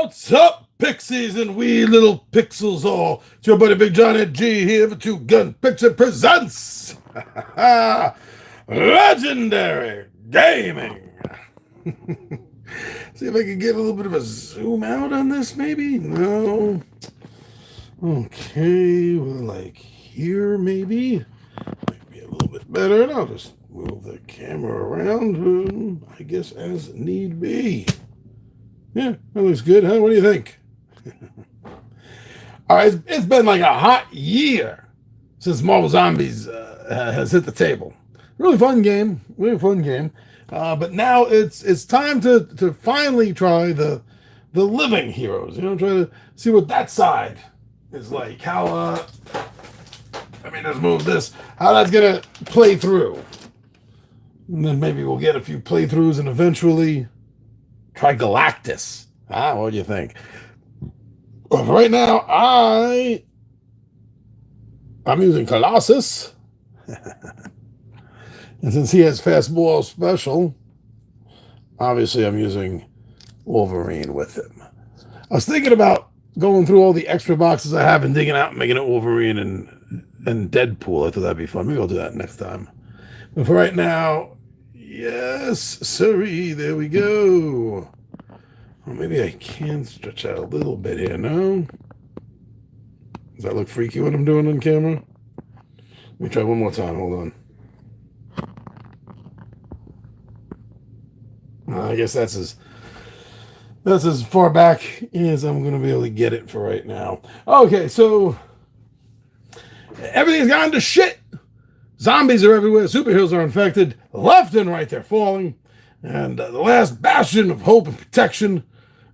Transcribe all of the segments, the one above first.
What's up, Pixies and wee little pixels all? It's your buddy Big John and G here for Two Gun Picture Presents Legendary Gaming. See if I can get a little bit of a zoom out on this, maybe? No. Okay, well, like here, maybe? Maybe a little bit better, and I'll just move the camera around, I guess, as need be. Yeah, that looks good, huh? What do you think? All right, it's been like a hot year since Marvel Zombies has hit the table. Really fun game, but now it's time to finally try the living heroes. You know, try to see what that side is like. How let me just move this. How that's gonna play through, and then maybe we'll get a few playthroughs and eventually try Galactus. What do you think? Well, right now, I'm using Colossus. And since he has fastball special, obviously I'm using Wolverine with him. I was thinking about going through all the extra boxes I have and digging out and making it Wolverine and Deadpool. I thought that'd be fun. Maybe I'll do that next time. But for right now, yes, sirree, there we go. Well, maybe I can stretch out a little bit here, no? Does that look freaky what I'm doing on camera? Let me try one more time, hold on. I guess that's as far back as I'm going to be able to get it for right now. Okay, so everything's gone to shit. Zombies are everywhere. Superheroes are infected. Left and right, they're falling. And the last bastion of hope and protection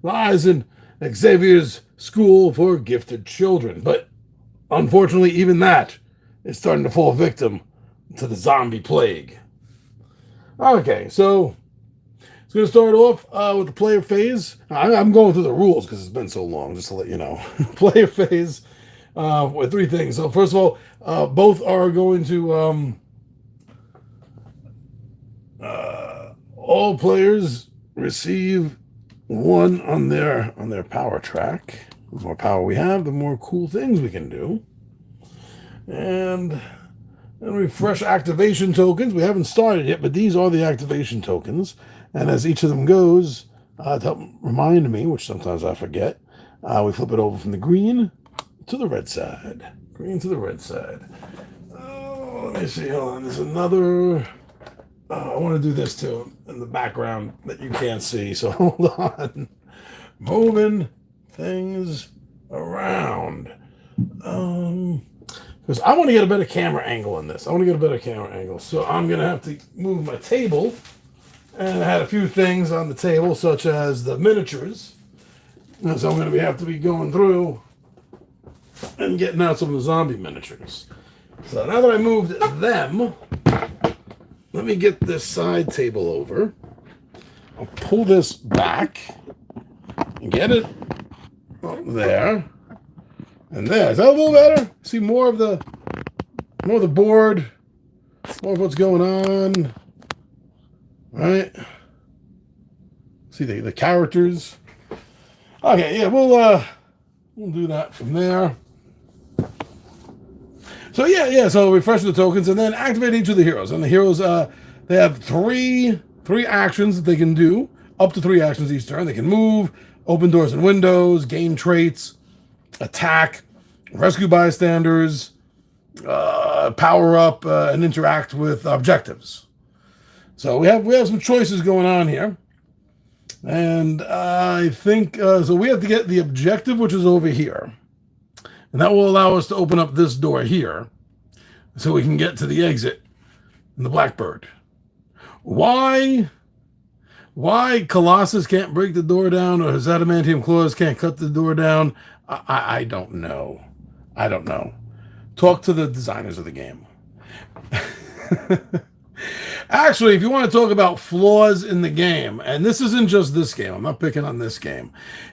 lies in Xavier's school for gifted children. But unfortunately, even that is starting to fall victim to the zombie plague. Okay, so it's going to start off with the player phase. I'm going through the rules because it's been so long, just to let you know. Player phase with three things. So first of all, both are going to all players receive one on their power track. The more power we have, the more cool things we can do. And then refresh activation tokens. We haven't started yet, but these are the activation tokens. And as each of them goes, to help remind me, which sometimes I forget, we flip it over from the green to the red side. Green to the red side. Oh, let me see. Hold on. There's another. I want to do this too in the background that you can't see. So hold on. Moving things around. Because I want to get a better camera angle on this. So I'm going to have to move my table. And I had a few things on the table, such as the miniatures. And so I'm going to have to be going through and getting out some of the zombie miniatures. So now that I moved them, let me get this side table over. I'll pull this back and get it up there and there. Is that a little better? See more of the board, more of what's going on. Right? See the characters. Okay, yeah, we'll do that from there. So so refresh the tokens and then activate each of the heroes. And the heroes, they have three actions that they can do, up to 3 actions each turn. They can move, open doors and windows, gain traits, attack, rescue bystanders, power up, and interact with objectives. So we have some choices going on here. And I think, so we have to get the objective, which is over here. And that will allow us to open up this door here so we can get to the exit in the Blackbird. Why Colossus can't break the door down or his adamantium claws can't cut the door down, I don't know. Talk to the designers of the game. Actually, if you want to talk about flaws in the game, and this isn't just this game, I'm not picking on this game.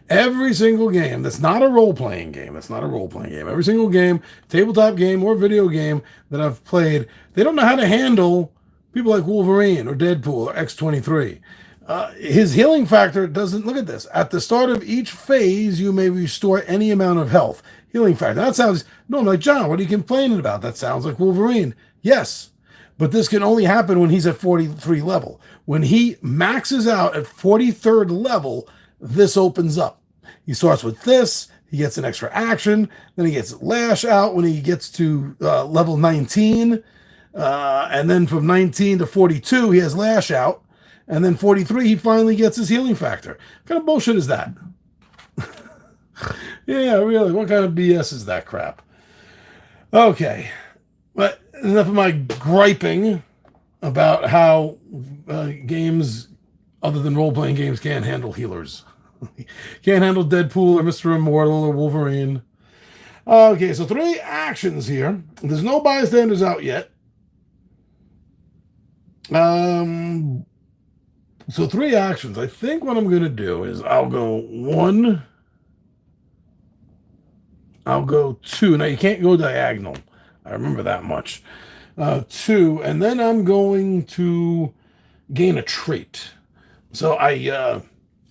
Every single game that's not a role-playing game, every single game, tabletop game or video game that I've played, they don't know how to handle people like Wolverine or Deadpool or X-23. his healing factor doesn't, look at this. At the start of each phase, you may restore any amount of health. Healing factor. That sounds, no, I'm like, John, what are you complaining about? That sounds like Wolverine. Yes, but this can only happen when he's at 43 level. When he maxes out at 43rd level, this opens up. He starts with this. He gets an extra action. Then he gets Lash Out when he gets to level 19. And then from 19 to 42, he has Lash Out. And then 43, he finally gets his healing factor. What kind of bullshit is that? Yeah, really. What kind of BS is that crap? Okay. But enough of my griping about how games other than role-playing games can't handle healers. Can't handle Deadpool or Mr. Immortal or Wolverine. Okay, so 3 actions here. There's no bystanders out yet. So 3 actions. I think what I'm going to do is I'll go 1. I'll go 2. Now, you can't go diagonal. I remember that much. 2. And then I'm going to gain a trait. So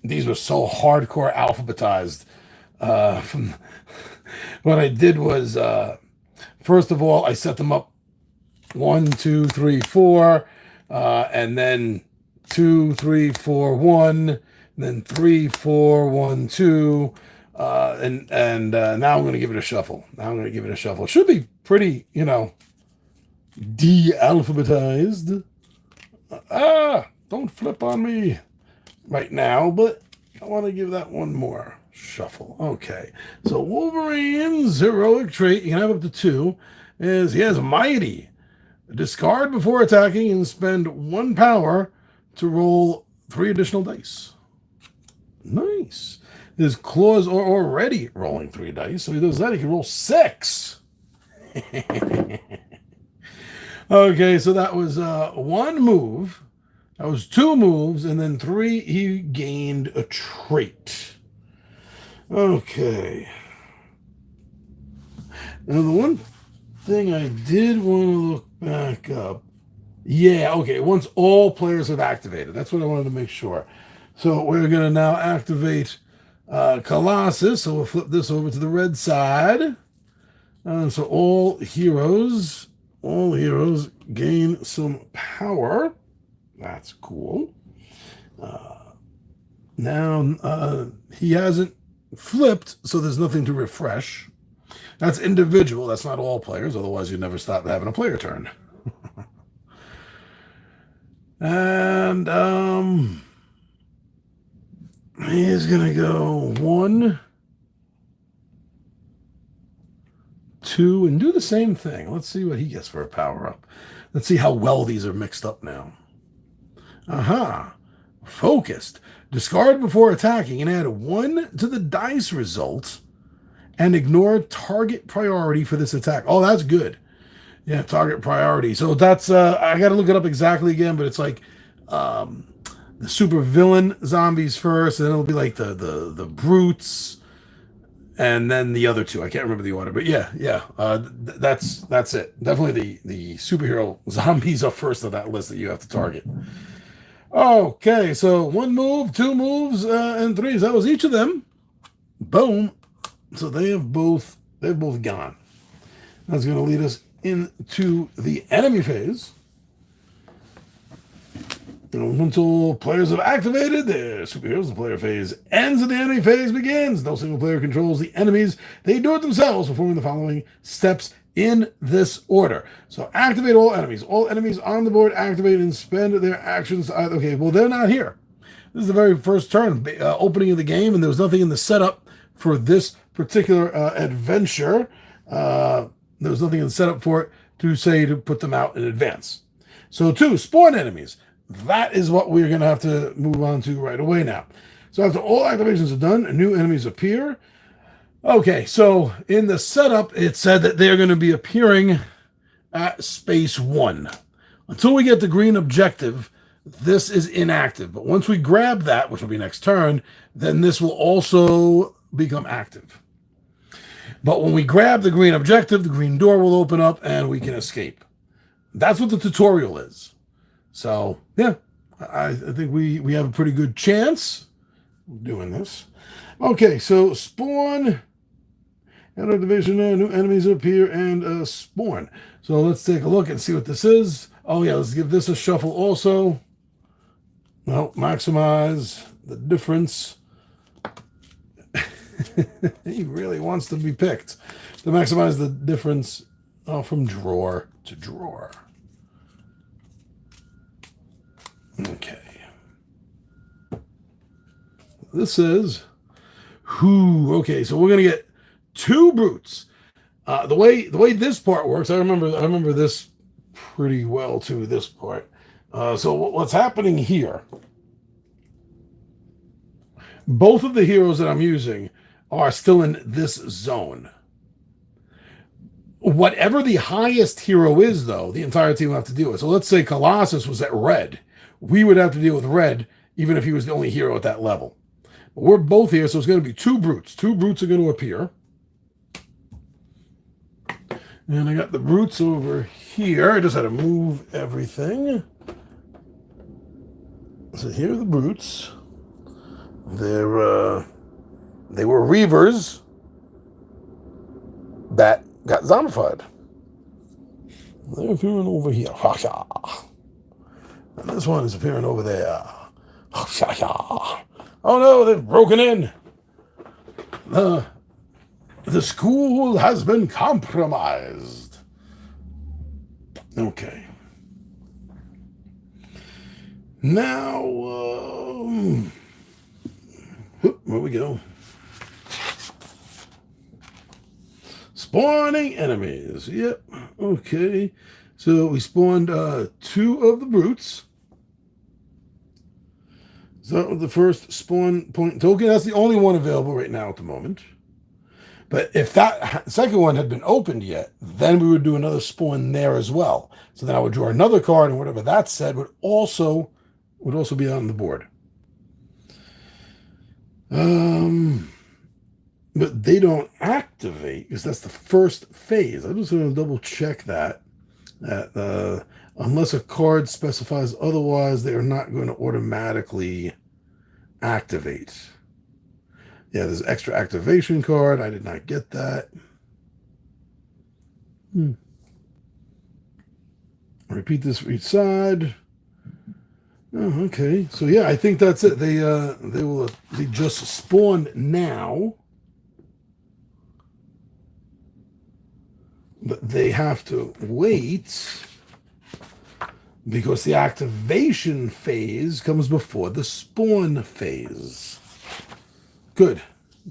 these were so hardcore alphabetized. What I did was, first of all, I set them up 1, 2, 3, 4, and then 2, 3, 4, 1, then 3, 4, 1, 2, and now I'm going to give it a shuffle. It should be pretty, de-alphabetized. Don't flip on me right now, but I want to give that one more shuffle. Okay, so Wolverine's heroic trait, you can have up to 2, is he has Mighty. Discard before attacking and spend 1 power to roll 3 additional dice. Nice. His claws are already rolling 3 dice, so he does that. He can roll 6. Okay, so that was 1 move. That was 2 moves, and then 3, he gained a trait. Okay. Now, the one thing I did want to look back up. Yeah, okay, once all players have activated. That's what I wanted to make sure. So we're going to now activate Colossus. So we'll flip this over to the red side. So all heroes gain some power. That's cool. Now, he hasn't flipped, so there's nothing to refresh. That's individual. That's not all players. Otherwise, you'd never stop having a player turn. And he's going to go 1, 2, and do the same thing. Let's see what he gets for a power-up. Let's see how well these are mixed up now. Aha. Focused. Discard before attacking and add 1 to the dice result and ignore target priority for this attack. Oh, that's good. Yeah, target priority. So that's, I got to look it up exactly again, but it's like the super villain zombies first, and then it'll be like the brutes, and then the other 2. I can't remember the order, but yeah. That's it. Definitely the superhero zombies are first on that list that you have to target. Okay, so 1 move, 2 moves, and 3. That was each of them. Boom. So they've both gone. That's going to lead us into the enemy phase. Once all players have activated their superheroes, the player phase ends and the enemy phase begins. No single player controls the enemies. They do it themselves, performing the following steps in this order. So activate all enemies. All enemies on the board activate and spend their actions. Okay, well, they're not here. This is the very first turn, opening of the game, and there was nothing in the setup for this particular adventure. There was nothing in the setup for it to say to put them out in advance. So 2, spawn enemies. That is what we're going to have to move on to right away now. So after all activations are done, new enemies appear. Okay, so in the setup, it said that they're going to be appearing at space 1. Until we get the green objective, this is inactive. But once we grab that, which will be next turn, then this will also become active. But when we grab the green objective, the green door will open up and we can escape. That's what the tutorial is. So, yeah, I think we have a pretty good chance of doing this. Okay, so spawn, enter division, new enemies appear, and spawn. So let's take a look and see what this is. Oh yeah, let's give this a shuffle also. Well, maximize the difference. He really wants to be picked. To maximize the difference from drawer to drawer. Okay. This says who. Okay, so we're gonna get 2 brutes. The way this part works, I remember this pretty well too. This part. So what's happening here? Both of the heroes that I'm using are still in this zone. Whatever the highest hero is, though, the entire team will have to deal with. So let's say Colossus was at red. We would have to deal with red, even if he was the only hero at that level. But we're both here, so it's going to be 2 brutes. 2 brutes are going to appear. And I got the brutes over here. I just had to move everything. So here are the brutes. They were Reavers that got zombified. They're appearing over here. And this one is appearing over there. Oh no, they've broken in. The school has been compromised. Okay. Now, where we go? Spawning enemies. Yep. Okay. So we spawned 2 of the brutes. So the first spawn point token. That's the only one available right now at the moment. But if that second one had been opened yet, then we would do another spawn there as well. So then I would draw another card, and whatever that said would also be on the board. But they don't activate because that's the first phase. I'm just going to double check that unless a card specifies otherwise, they are not going to automatically activate. Yeah, there's extra activation card. I did not get that. Repeat this for each side. Oh, okay. So yeah, I think that's it. They just spawned now. But they have to wait because the activation phase comes before the spawn phase. Good.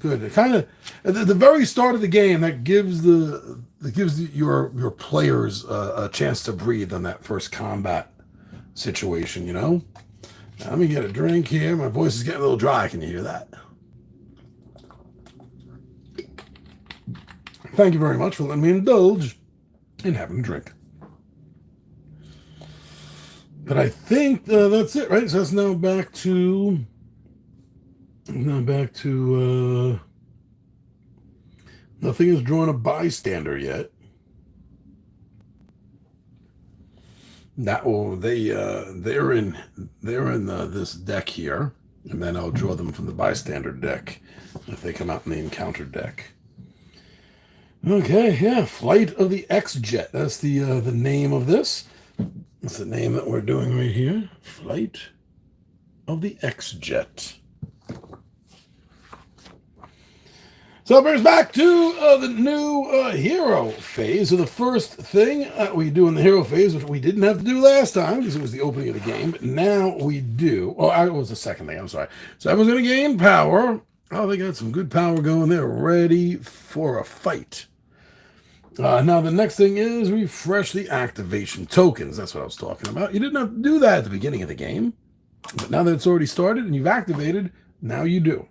It kind of at the very start of the game that gives your players a chance to breathe on that first combat situation. You know. Now, let me get a drink here. My voice is getting a little dry. Can you hear that? Thank you very much for letting me indulge in having a drink. But I think that's it, right? So that's now back to nothing has drawn a bystander yet. They're in this deck here, and then I'll draw them from the bystander deck if they come out in the encounter deck. Okay, yeah, Flight of the X-Jet. That's the name of this. That's the name that we're doing right here. Flight of the X-Jet. So it brings back to the new hero phase. So the first thing we do in the hero phase, which we didn't have to do last time because it was the opening of the game, but now we do. Oh, it was the second thing. I'm sorry. So everyone's going to gain power. Oh, they got some good power going there, ready for a fight. Now, the next thing is refresh the activation tokens. That's what I was talking about. You didn't have to do that at the beginning of the game. But now that it's already started and you've activated, now you do.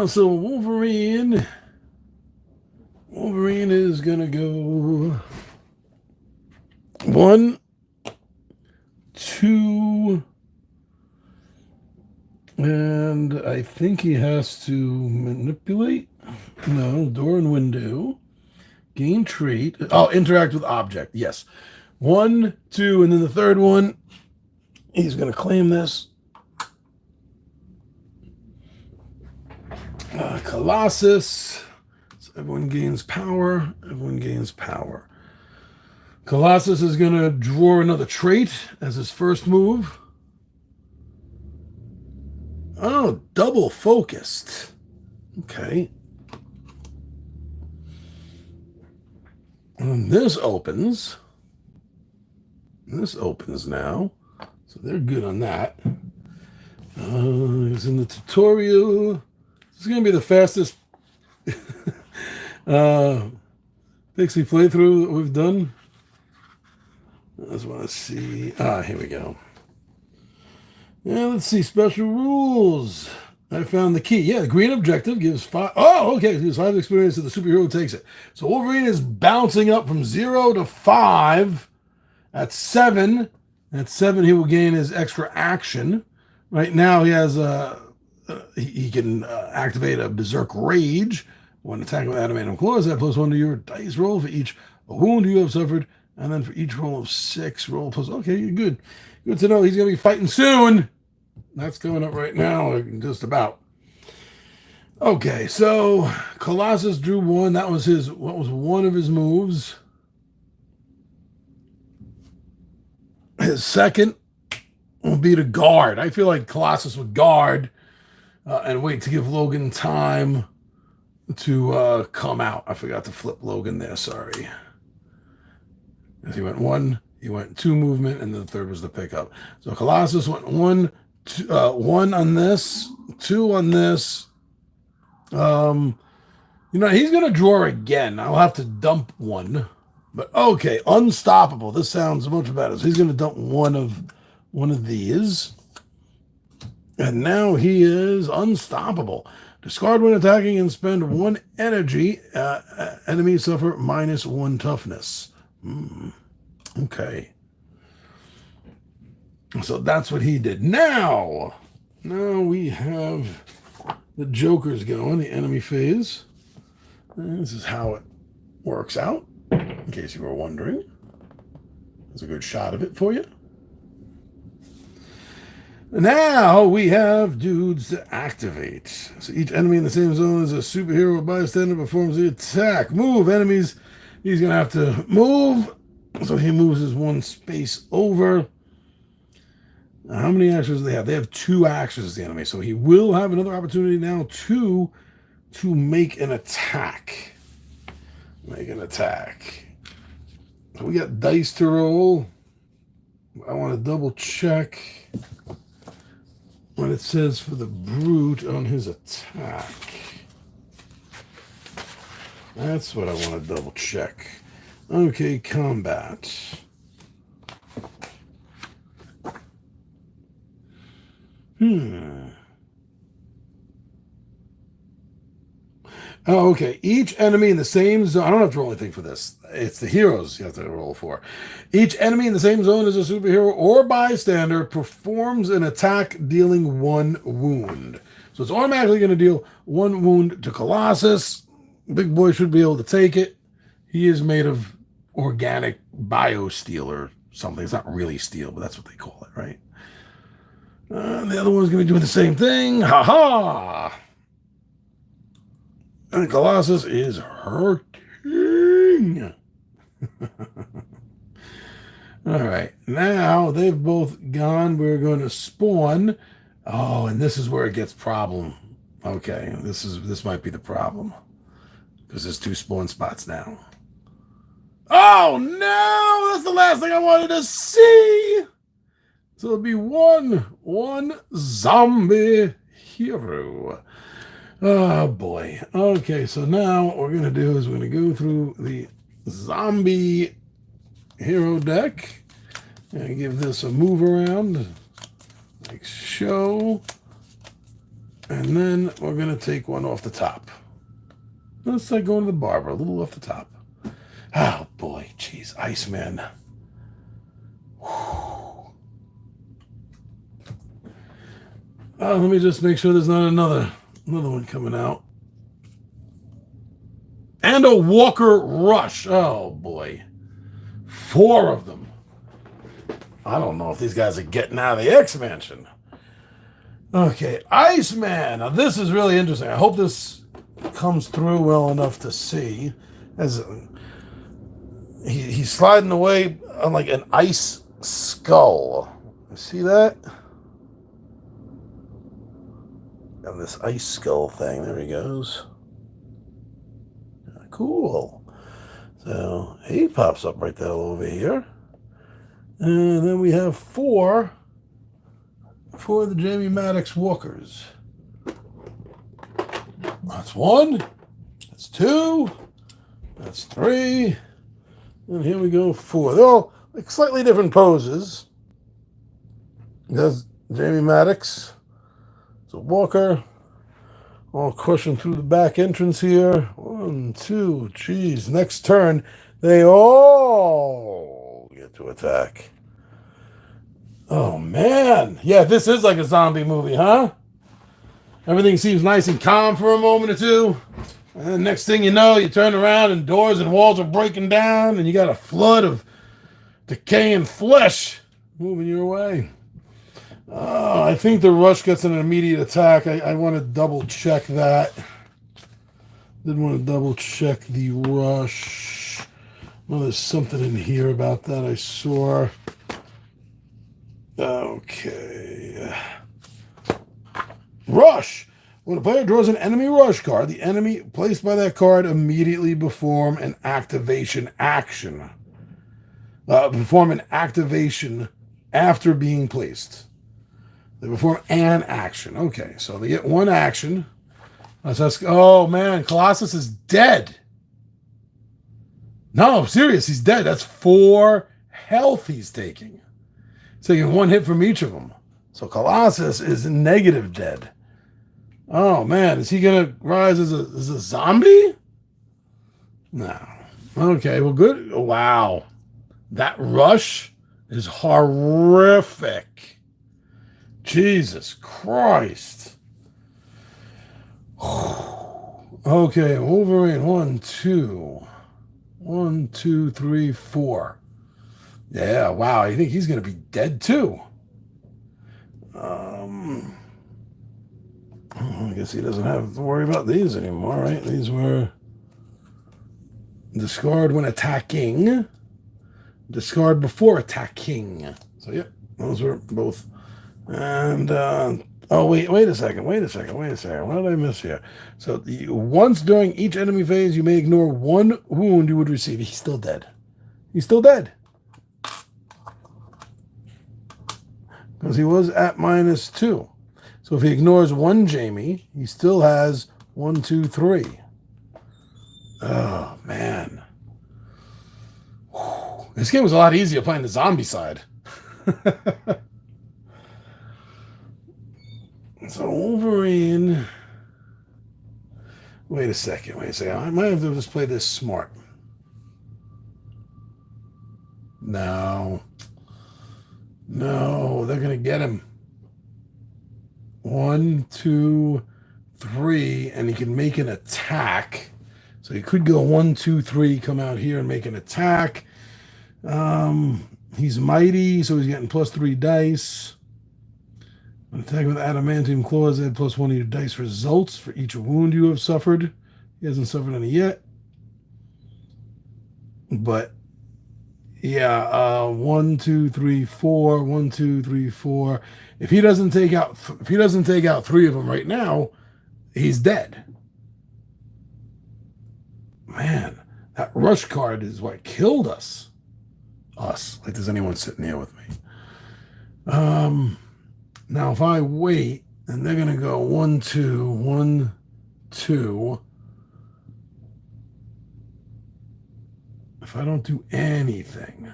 So Wolverine is going to go 1, 2, and I think he has to manipulate. No, door and window. Gain trait. Oh, interact with object. Yes. 1, 2, and then the third one He's going to claim this. Colossus. So everyone gains power. Everyone gains power. Colossus is going to draw another trait as his first move. Oh, double focused. Okay. And this opens. This opens now. So they're good on that. It's in the tutorial. This is going to be the fastest Pixie playthrough that we've done. I just want to see. Here we go. Yeah, let's see. Special rules. I found the key. Yeah, the green objective gives 5. Oh, okay. Gives 5 experience if the superhero takes it. So Wolverine is bouncing up from 0 to 5. At 7. At 7, he will gain his extra action. Right now, he has he can activate a Berserk Rage when attacking with adamantium claws. Add +1 to your dice roll for each wound you have suffered, and then for each roll of 6, roll plus. Okay, you're good. Good to know. He's going to be fighting soon. That's coming up right now, just about. Okay, so Colossus drew 1. That was his. What was one of his moves? His second will be to guard. I feel like Colossus would guard and wait to give Logan time to come out. I forgot to flip Logan there. Sorry. He went 1. He went 2 movement, and then the third was the pickup. So Colossus went 1 on this, 2 on this. He's going to draw again. I'll have to dump 1. But okay, unstoppable. This sounds much better. So he's going to dump one of these. And now he is unstoppable. Discard when attacking and spend 1 energy. Enemies suffer -1 toughness. Okay. So that's what he did. Now we have the Jokers going, the enemy phase. And this is how it works out. In case you were wondering. There's a good shot of it for you. Now we have dudes to activate. So each enemy in the same zone as a superhero or bystander performs the attack. Move enemies. He's going to have to move. So he moves his 1 space over. Now, how many actions do they have? They have 2 actions as the enemy. So he will have another opportunity now to make an attack. Make an attack. So we got dice to roll. I want to double check what it says for the brute on his attack. That's what I want to double check. Okay, combat. Oh, okay. Each enemy in the same zone. I don't have to roll anything for this. It's the heroes you have to roll for. Each enemy in the same zone as a superhero or bystander performs an attack dealing 1 wound. So it's automatically going to deal 1 wound to Colossus. Big boy should be able to take it. He is made of organic biosteel or something. It's not really steel, but that's what they call it, right? The other one's going to be doing the same thing. Ha-ha! And Colossus is hurting. All right. Now they've both gone. We're going to spawn. Oh, and this is where it gets problem. Okay. This might be the problem. Because there's 2 spawn spots now. Oh, no! That's the last thing I wanted to see! So it'll be one zombie hero. Oh, boy. Okay, so now what we're going to do is we're going to go through the zombie hero deck and give this a move around, like show. And then we're going to take one off the top. Let's like going to the barber, a little off the top. Oh, boy. Jeez, Iceman. Let me just make sure there's not another one coming out. And a Walker Rush. Oh, boy. 4 of them. I don't know if these guys are getting out of the X-Mansion. Okay, Iceman. Now this is really interesting. I hope this comes through well enough to see. As he's sliding away on like an ice skull. See that? And this ice skull thing. There he goes. Cool. So he pops up right there over here. And then we have four for the Jamie Maddox walkers. That's one. That's two. That's three. And here we go, four. They're all like slightly different poses. There's Jamie Maddox. It's a walker. All crushing through the back entrance here. One, two, geez. Next turn, they all get to attack. Oh, man. Yeah, this is like a zombie movie, huh? Everything seems nice and calm for a moment or two. And then next thing you know, you turn around and doors and walls are breaking down and you got a flood of decaying flesh moving your way. I think the Rush gets an immediate attack. I want to double check that. Did want to double check the Rush. Well, there's something in here about that I saw. Okay. Rush. When a player draws an enemy Rush card, the enemy placed by that card immediately perform an activation action. Perform an activation after being placed. They perform an action. Okay, so they get one action. Oh, man, Colossus is dead. No, I'm serious, he's dead. That's 4 health he's taking. He's taking 1 hit from each of them. So Colossus is negative dead. Oh, man, is he going to rise as a zombie? No. Okay, well, good. Wow. That Rush is horrific. Jesus Christ. Okay, Wolverine. 1, 2. 1, 2, 3, 4. Yeah, wow. I think he's going to be dead too. I guess he doesn't have to worry about these anymore, right? These were discard when attacking, discard before attacking. So, yep, those were both. And, oh, wait a second. What did I miss here? So, once during each enemy phase, you may ignore 1 wound you would receive. He's still dead. He's still dead. Because he was at -2. So if he ignores 1 Jamie, he still has 1, 2, 3. Oh, man. Whew. This game was a lot easier playing the zombie side. So Wolverine. Wait a second. I might have to just play this smart. No, they're going to get him. 1, 2, 3, and he can make an attack. So he could go 1, 2, 3, come out here and make an attack. He's mighty, so he's getting +3 dice. An attack with adamantium claws, add +1 to your dice results for each wound you have suffered. He hasn't suffered any yet. But yeah, 1, 2, 3, 4. 1, 2, 3, 4. If he doesn't take out 3 of them right now, he's dead. Man, that Rush card is what killed us. Like there's anyone sitting here with me. Now if I wait, and they're gonna go 1, 2, 1, 2. If I don't do anything,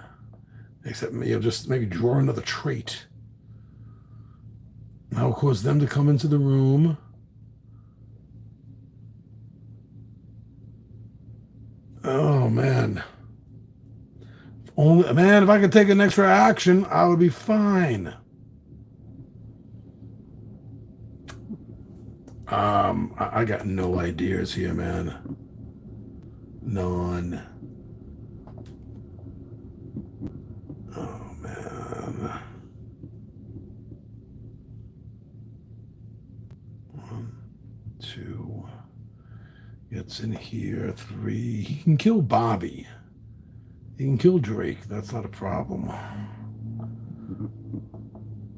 except just maybe draw another trait, that'll cause them to come into the room. Oh, man. If I could take an extra action, I would be fine. I got no ideas here, man. None. Oh, man. 2. Gets in here. 3. He can kill Bobby. He can kill Drake. That's not a problem.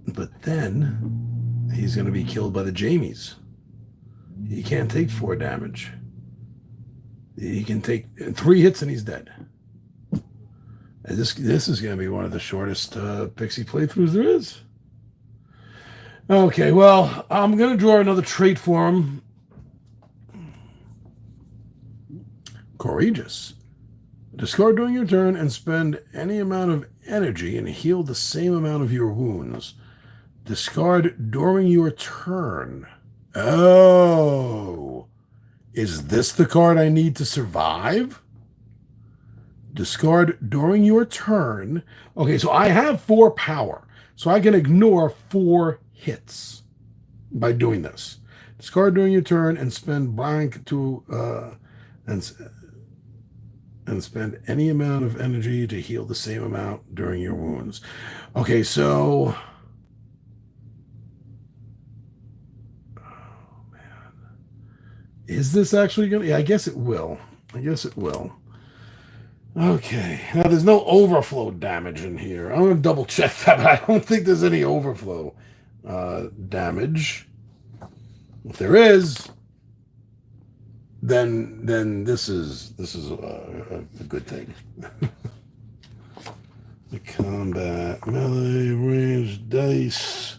But then he's going to be killed by the Jamies. He can't take 4 damage. He can take 3 hits and he's dead. And this is going to be one of the shortest Pixie playthroughs there is. Okay, well, I'm going to draw another trait for him. Courageous. Discard during your turn and spend any amount of energy and heal the same amount of your wounds. Discard during your turn. Oh. Is this the card I need to survive? Discard during your turn. Okay, so I have 4 power. So I can ignore 4 hits by doing this. Discard during your turn and spend blank to and spend any amount of energy to heal the same amount during your wounds. Okay, so is this actually going to... Yeah, I guess it will. Okay. Now, there's no overflow damage in here. I'm going to double check that, but I don't think there's any overflow damage. If there is, then this is a good thing. The combat, melee, range, dice.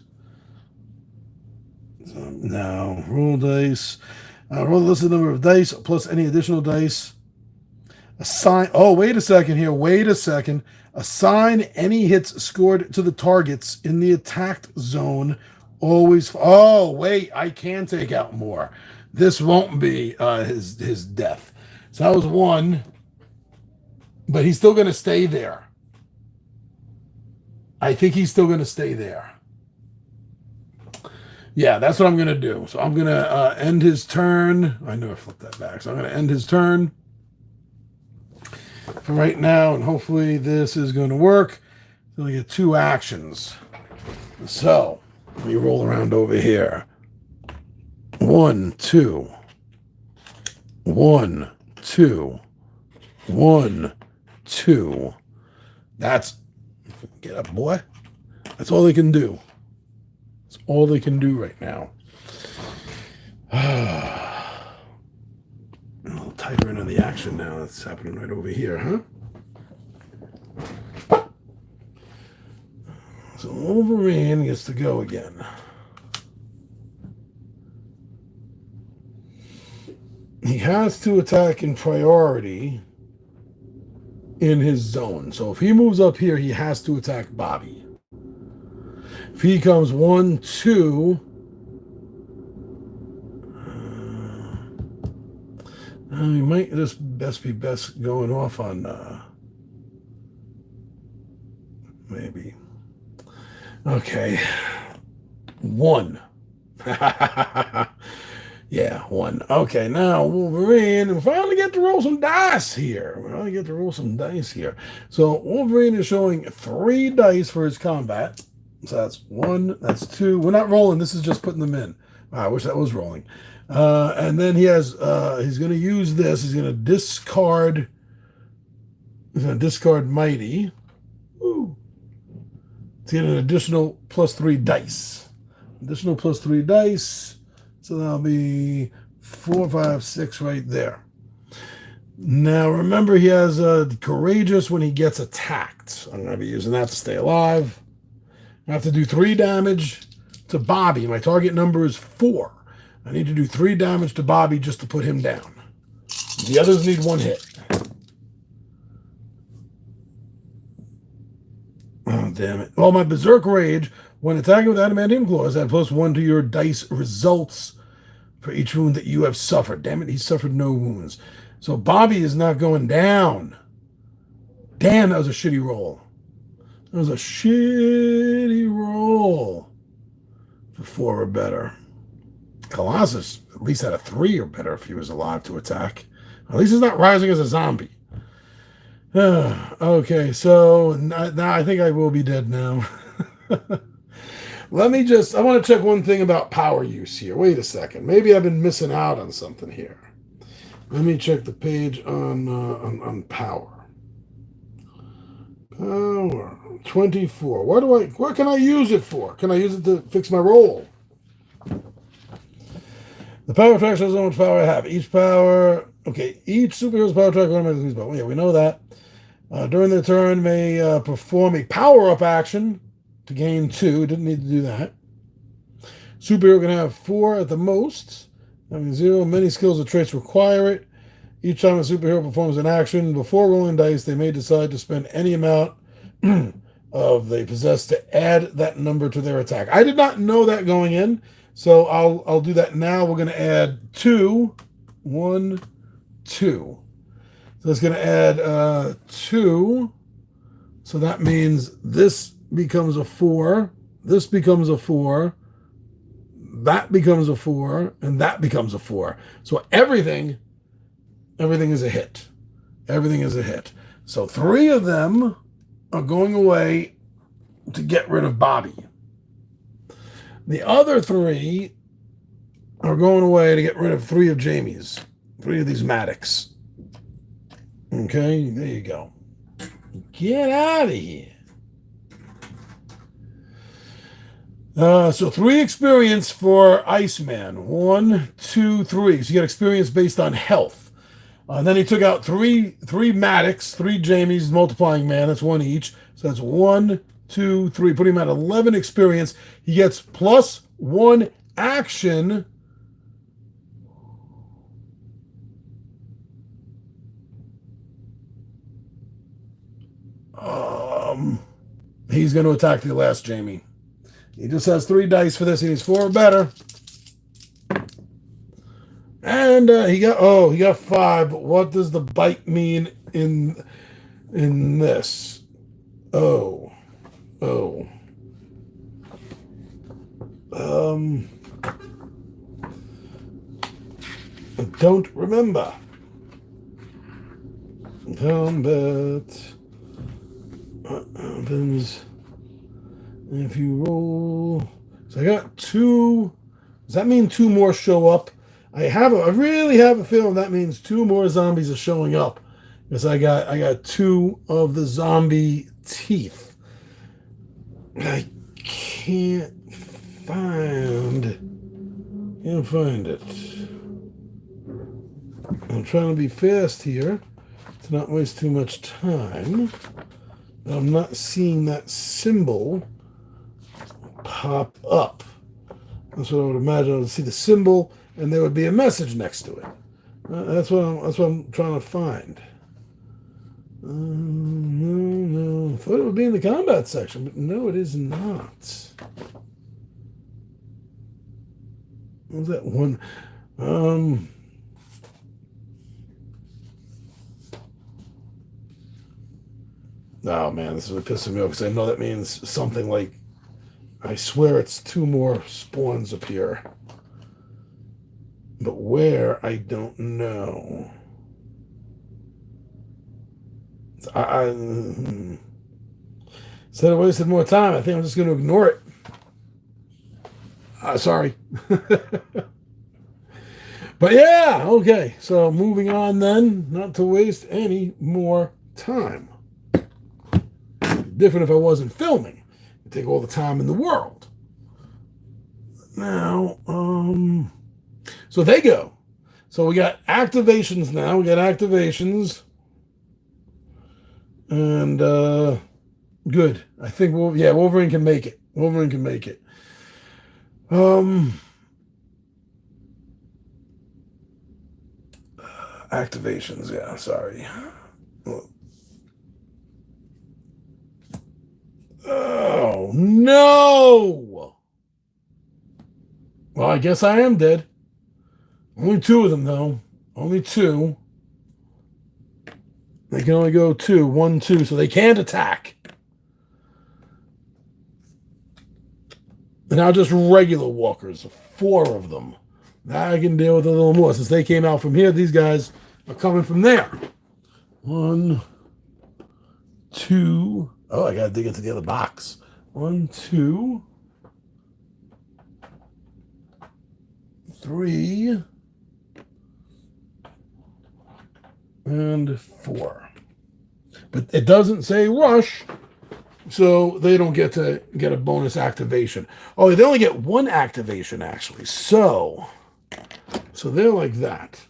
Now, roll dice. Roll the listed number of dice plus any additional dice. Assign. Oh, wait a second here. Wait a second. Assign any hits scored to the targets in the attacked zone. Always. Oh, wait. I can take out more. This won't be his death. So that was 1. But he's still going to stay there. I think he's still going to stay there. Yeah, that's what I'm going to do. So I'm going to end his turn. I know I flipped that back. So I'm going to end his turn for right now, and hopefully this is going to work. So I get 2 actions. So let me roll around over here. 1, 2. 1, 2. 1, 2. That's... Get up, boy. That's all they can do. That's all they can do right now. A little tighter into the action now. That's happening right over here, huh? So Wolverine gets to go again. He has to attack in priority in his zone. So if he moves up here, he has to attack Bobby. If he comes 1, 2, he might just be best going off on maybe. Okay, 1. Yeah, 1. Okay, now Wolverine. We finally get to roll some dice here. So Wolverine is showing 3 dice for his combat. So that's 1, that's 2. We're not rolling. This is just putting them in. I wish that was rolling. And then he has, he's going to use this. He's going to discard. He's going to discard Mighty. Ooh. To get an additional +3 dice. Additional +3 dice. So that'll be 4, 5, 6 right there. Now remember, he has Courageous when he gets attacked. I'm going to be using that to stay alive. I have to do 3 damage to Bobby. My target number is 4. I need to do 3 damage to Bobby just to put him down. The others need 1 hit. Oh, damn it. Well, my Berserk Rage, when attacking with Adamantium Claws, add +1 to your dice results for each wound that you have suffered. Damn it, he suffered no wounds. So Bobby is not going down. Damn, that was a shitty roll. That was a shitty roll for 4 or better. Colossus at least had a 3 or better if he was alive to attack. At least he's not rising as a zombie. Okay, so now I think I will be dead now. I want to check one thing about power use here. Wait a second. Maybe I've been missing out on something here. Let me check the page on power. Power 24. What can I use it for? Can I use it to fix my roll? The power track shows how much power I have. Each superhero's power track automatically. Yeah, we know that. During their turn, may perform a power-up action to gain 2. Didn't need to do that. Superhero can have 4 at the most. Having 0, many skills or traits require it. Each time a superhero performs an action, before rolling dice, they may decide to spend any amount of they possess to add that number to their attack. I did not know that going in, so I'll do that now. We're going to add 2. 1, 2. So it's going to add 2. So that means this becomes a 4. This becomes a 4. That becomes a 4. And that becomes a 4. So everything is a hit. Everything is a hit. So 3 of them are going away to get rid of Bobby. The other 3 are going away to get rid of 3 of Jamie's. 3 of these Maddox. Okay, there you go. Get out of here. So 3 experience for Iceman. 1, 2, 3. So you get experience based on health. And then he took out 3 Maddox, 3 Jamies, multiplying man. That's 1 each. So that's 1, 2, 3. Put him at 11 experience. He gets plus 1 action. He's going to attack the last Jamie. He just has 3 dice for this. He needs 4 or better. And he got 5. But what does the bite mean in this? I don't remember. Combat. What happens if you roll? So I got 2. Does that mean 2 more show up? I really have a feeling that means 2 more zombies are showing up. Because I got 2 of the zombie teeth. I can't find it. I'm trying to be fast here to not waste too much time. But I'm not seeing that symbol pop up. That's what I would imagine. I would see the symbol, and there would be a message next to it. That's what I'm trying to find. No. I thought it would be in the combat section, but no, it is not. What was that one? Oh man, this is really pissing me off because I know that means something like, I swear it's 2 more spawns appear. But where, I don't know. Instead of wasting more time, I think I'm just going to ignore it. Sorry. But yeah, okay. So moving on then, not to waste any more time. Different if I wasn't filming. It'd take all the time in the world. Now, so they go. So we got activations now. We got activations. And good. I think Wolverine can make it. Wolverine can make it. Activations, yeah, sorry. Oh no! Well, I guess I am dead. Only 2 of them, though. Only 2. They can only go 2. 1, 2, so they can't attack. And now just regular walkers. 4 of them. Now I can deal with a little more. Since they came out from here, these guys are coming from there. 1, 2. Oh, I got to dig into the other box. 1, 2. 3 and 4. But it doesn't say rush, so they don't get to get a bonus activation. Oh, they only get 1 activation, actually. So they're like that.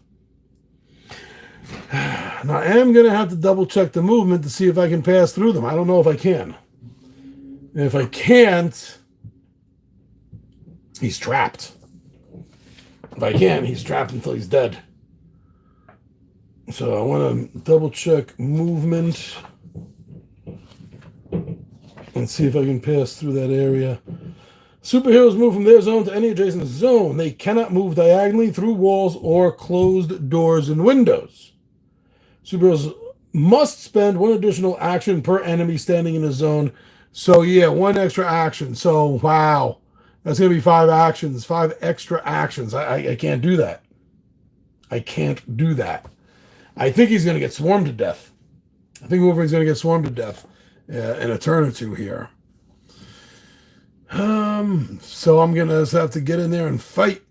Now, I am going to have to double check the movement to see if I can pass through them. I don't know if I can. And if I can't, he's trapped. If I can, he's trapped until he's dead. So I want to double check movement and see if I can pass through that area. Superheroes move from their zone to any adjacent zone. They cannot move diagonally through walls or closed doors and windows. Superheroes must spend 1 additional action per enemy standing in a zone. So yeah, 1 extra action. So wow, that's going to be 5 actions, 5 extra actions. I can't do that. I can't do that. I think he's going to get swarmed to death. I think Wolverine's going to get swarmed to death in a turn or 2 here. So I'm going to have to get in there and fight.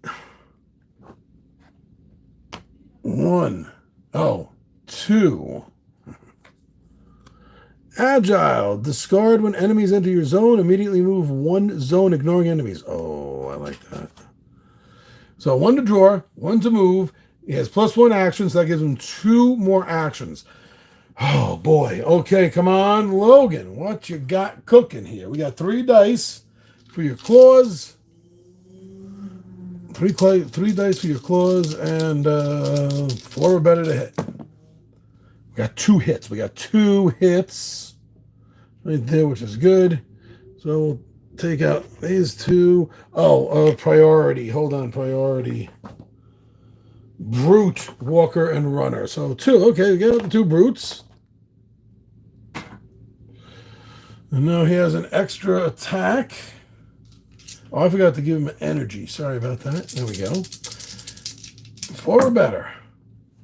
1. Oh, 2. Agile. Discard when enemies enter your zone. Immediately move 1 zone, ignoring enemies. Oh, I like that. So 1 to draw, 1 to move. He has +1 actions. So that gives him 2 more actions. Oh, boy. Okay, come on, Logan. What you got cooking here? We got 3 dice for your claws. 3 dice for your claws, and 4 or better to hit. We got 2 hits. We got 2 hits right there, which is good. So we'll take out these 2. Oh, priority. Hold on, priority. Brute, Walker, and Runner. So 2. Okay, we got the 2 brutes. And now he has an extra attack. Oh, I forgot to give him energy. Sorry about that. There we go. 4 or better.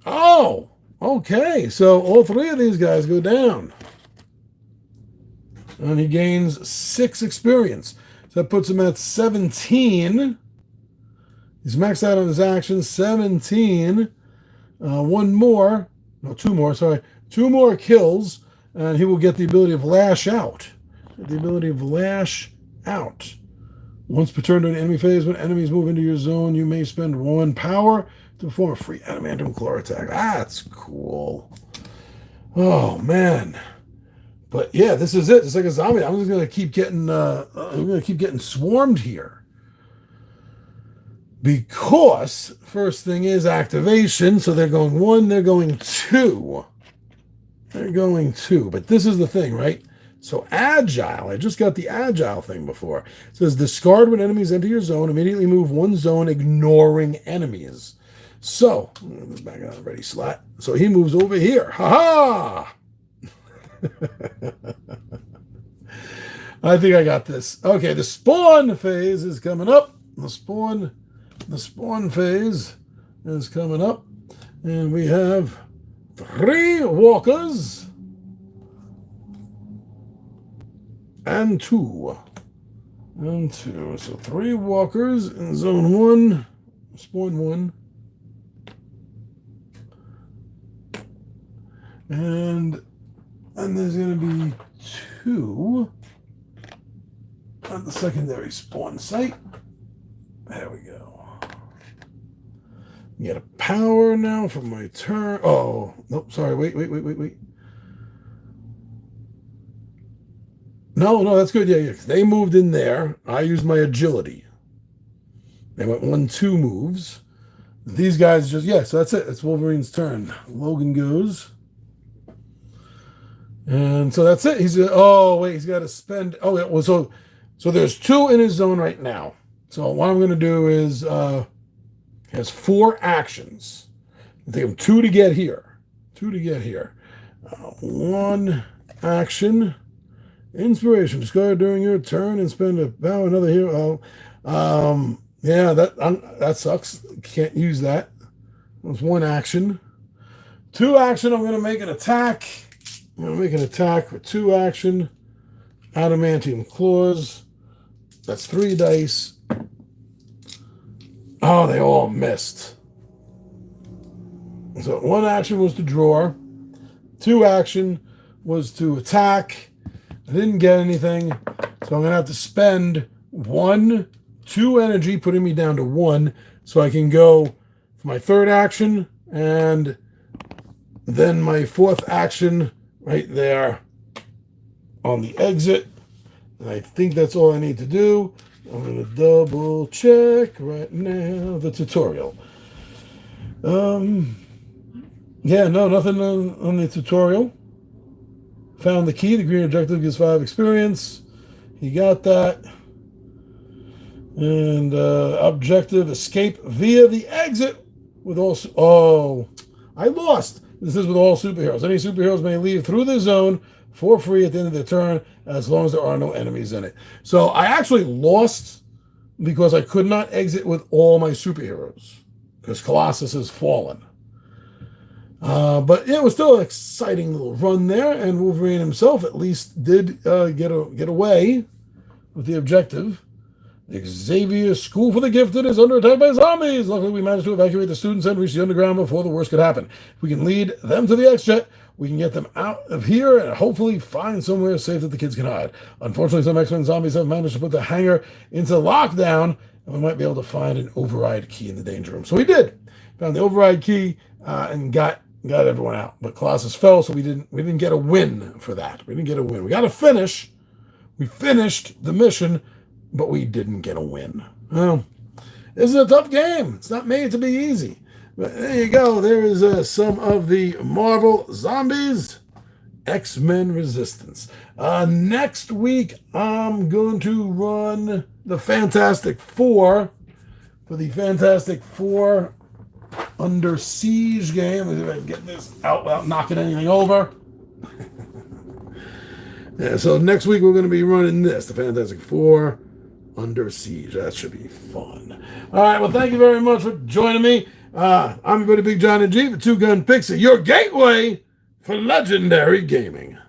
Oh, okay. So all 3 of these guys go down. And he gains 6 experience. So that puts him at 17. He's maxed out on his actions. 17. 1 more. No, 2 more. Sorry. 2 more kills. And he will get the ability of Lash Out. The ability of Lash Out. Once per turn during the enemy phase, when enemies move into your zone, you may spend 1 power to perform a free adamantium claw attack. That's cool. Oh man! But yeah, this is it. It's like a zombie. I'm just gonna keep getting. I'm gonna keep getting swarmed here because first thing is activation. So they're going 1. They're going 2. They're going 2. But this is the thing, right? So agile, I just got the agile thing before. It says discard when enemies enter your zone. Immediately move 1 zone, ignoring enemies. So, back on the ready slot. So he moves over here. Ha-ha! I think I got this. Okay, the spawn phase is coming up. The spawn phase is coming up. And we have 3 walkers. And 2. And 2. So 3 walkers in zone 1. Spawn 1. And there's going to be 2 at the secondary spawn site. There we go. Get a power now for my turn. Oh, nope, sorry. Wait. No, that's good. Yeah. They moved in there. I used my agility. They went 1-2 moves. These guys just, so that's it. It's Wolverine's turn. Logan goes. And so that's it. He's got to spend. Oh, yeah. Well, so there's 2 in his zone right now. So what I'm going to do is, he has 4 actions. I think I'm 2 to get here. 1 action. Inspiration. Discard during your turn and spend a power another hero. That sucks. Can't use that. That's 1 action. 2 action. I'm going to make an attack. I'm going to make an attack with 2 action. Adamantium claws. That's 3 dice. Oh, they all missed. So 1 action was to draw. 2 action was to attack. I didn't get anything. So I'm going to have to spend 2 energy, putting me down to 1. So I can go for my 3rd action and then my 4th action right there on the exit. And I think that's all I need to do. I'm going to double check right now the tutorial. Yeah, no, nothing on the tutorial. Found the key. The green objective gives 5 experience. He got that. And objective, escape via the exit with all... Oh, I lost. This is with all superheroes. Any superheroes may leave through the zone for free at the end of their turn as long as there are no enemies in it. So I actually lost because I could not exit with all my superheroes because Colossus has fallen. But yeah, it was still an exciting little run there, and Wolverine himself at least did get away with the objective. Xavier School for the Gifted is under attack by zombies. Luckily, we managed to evacuate the students and reach the underground before the worst could happen. If we can lead them to the X-Jet, we can get them out of here and hopefully find somewhere safe that the kids can hide. Unfortunately, some X-Men zombies have managed to put the hangar into lockdown, and we might be able to find an override key in the danger room. So we did. Found the override key and got everyone out. But Colossus fell, so we didn't get a win for that. We didn't get a win. We got a finish. We finished the mission, but we didn't get a win. Well, this is a tough game. It's not made to be easy. But there you go. There is some of the Marvel Zombies X-Men Resistance. Next week, I'm going to run the Fantastic Four for the Fantastic Four Under Siege game. If I can get this out without knocking anything over. Yeah, so next week we're going to be running this, the Fantastic Four Under Siege. That should be fun. All right, well, thank you very much for joining me. I'm your buddy Big John and G for Two Gun Pixie, your gateway for legendary gaming.